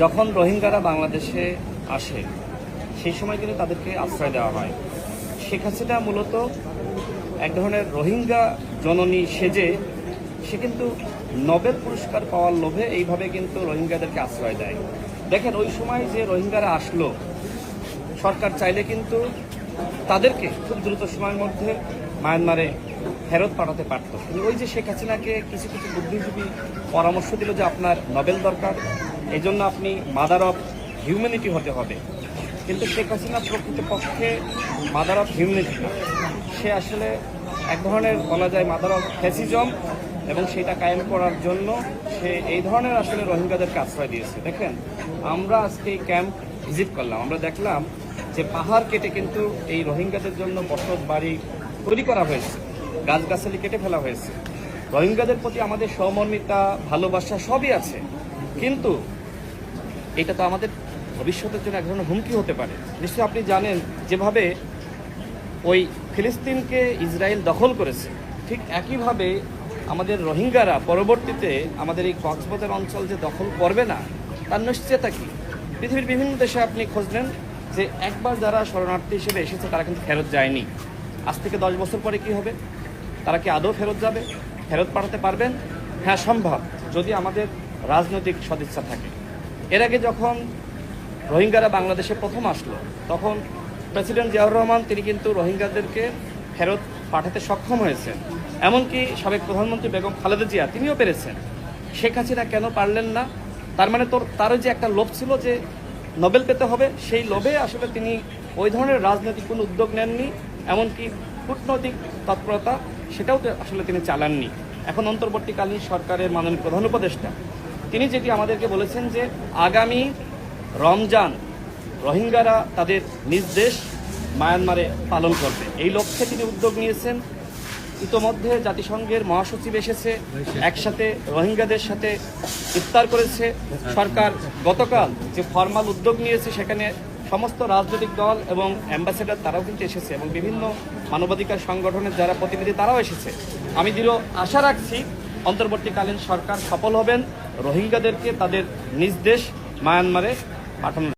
যখন রোহিঙ্গারা বাংলাদেশে আসে সেই সময় কিন্তু তাদেরকে আশ্রয় দেওয়া হয়। শেখ হাসিনা মূলত এক ধরনের রোহিঙ্গা জননী সেজে সে কিন্তু নোবেল পুরস্কার পাওয়ার লোভে এইভাবে কিন্তু রোহিঙ্গাদেরকে আশ্রয় দেয়। দেখেন ওই সময় যে রোহিঙ্গারা আসলো, সরকার চাইলে কিন্তু তাদেরকে খুব দ্রুত সময়ের মধ্যে মায়ানমারে ফেরত পাঠাতে পারত। কিন্তু ওই যে শেখ হাসিনাকে কিছু কিছু বুদ্ধিজীবী পরামর্শ দিল যে আপনার নোবেল দরকার, এই জন্য আপনি মাদার অফ হিউম্যানিটি হতে হবে। কিন্তু শেখ হাসিনা প্রকৃতপক্ষে মাদার অফ হিউম্যানিটি না, সে আসলে এক ধরনের বলা যায় মাদার অফ ফ্যাসিজম, এবং সেটা কায়েম করার জন্য সে এই ধরনের আসলে রোহিঙ্গাদেরকে আশ্রয় দিয়েছে। দেখেন আমরা আজকে এই ক্যাম্প ভিজিট করলাম, আমরা দেখলাম যে পাহাড় কেটে কিন্তু এই রোহিঙ্গাদের জন্য বসত বাড়ি তৈরি করা হয়েছে, গাছগাছালি কেটে ফেলা হয়েছে। রোহিঙ্গাদের প্রতি আমাদের সহমর্মিতা, ভালোবাসা সবই আছে, কিন্তু এটা তো আমাদের ভবিষ্যতের জন্য এক ধরনের হুমকি হতে পারে। নিশ্চয়ই আপনি জানেন যেভাবে ওই ফিলিস্তিনকে ইসরায়েল দখল করেছে, ঠিক একইভাবে আমাদের রোহিঙ্গারা পরবর্তীতে আমাদের এই কক্সবাজার অঞ্চল যে দখল করবে না তার নিশ্চয়তা কি? পৃথিবীর বিভিন্ন দেশে আপনি খোঁজ নেন যে একবার যারা শরণার্থী হিসেবে এসেছে তারা কিন্তু ফেরত যায়নি। আজ থেকে 10 বছর পরে কি হবে? তারা কি আদৌ ফেরত যাবে? ফেরত পাঠাতে পারবেন? হ্যাঁ, সম্ভব, যদি আমাদের রাজনৈতিক সদিচ্ছা থাকে। এর আগে যখন রোহিঙ্গারা বাংলাদেশে প্রথম আসলো, তখন প্রেসিডেন্ট জিয়াউর রহমান তিনি কিন্তু রোহিঙ্গাদেরকে ফেরত পাঠাতে সক্ষম হয়েছেন। এমনকি সাবেক প্রধানমন্ত্রী বেগম খালেদা জিয়া তিনিও পেরেছেন। শেখ হাসিনা কেন পারলেন না? তার মানে তারও যে একটা লোভ ছিল যে নোবেল পেতে হবে, সেই লোভে আসলে তিনি ওই ধরনের রাজনৈতিক কোনো উদ্যোগ নেননি, এমনকি কূটনৈতিক তৎপরতা সেটাও আসলে তিনি চালাননি। এখন অন্তর্বর্তীকালীন সরকারের মাননীয় প্রধান উপদেষ্টা তিনি যেটি আমাদেরকে বলেছেন যে আগামী রমজান রোহিঙ্গারা তাদের নিজ দেশ মায়ানমারে পালন করবে, এই লক্ষ্যে তিনি উদ্যোগ নিয়েছেন। ইতোমধ্যে জাতিসংঘের মহাসচিব এসেছে, একসাথে রোহিঙ্গাদের সাথে ইফতার করেছে। সরকার গতকাল যে ফরমাল উদ্যোগ নিয়েছে সেখানে সমস্ত রাজনৈতিক দল এবং অ্যাম্বাসেডর তারাও কিন্তু এসেছে, এবং বিভিন্ন মানবাধিকার সংগঠনের যারা প্রতিনিধি তারাও এসেছে। আমি দৃঢ় আশা রাখছি অন্তর্বর্তীকালীন সরকার সফল হবেন রোহিঙ্গাদেরকে তাদের নিজ দেশ মায়ানমারে পাঠানোর।